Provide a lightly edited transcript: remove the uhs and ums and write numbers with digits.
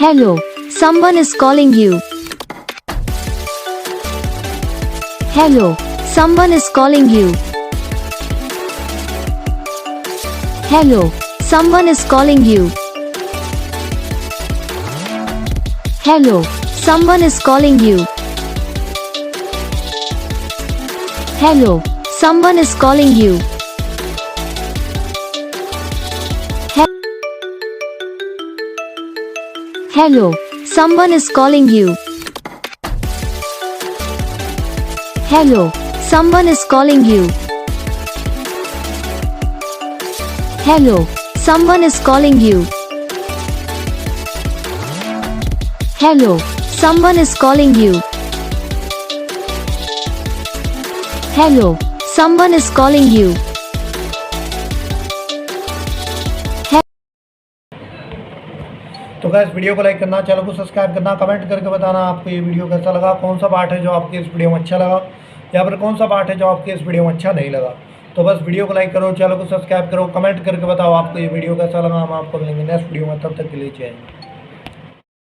Hello, someone is calling you. Hello, someone is calling you. Hello, someone is calling you. Hello, someone is calling you. Hello, someone is calling you. Hello, someone is calling you. Hello, someone is calling you. Hello, someone is calling you. Hello, someone is calling you. Hello, someone is calling you. तो guys video को like करना, channel को subscribe करना, comment करके बताना आपको ये video कैसा लगा, कौन सा पार्ट है जो आपके इस वीडियो में अच्छा लगा या फिर कौन सा पार्ट है जो आपके इस वीडियो में अच्छा नहीं लगा। तो बस वीडियो को लाइक करो, चैनल को सब्सक्राइब करो, कमेंट करके बताओ आपको ये वीडियो कैसा लगा। हम आपको मिलेंगे नेक्स्ट वीडियो में, तब तक के लिए जय हिंद।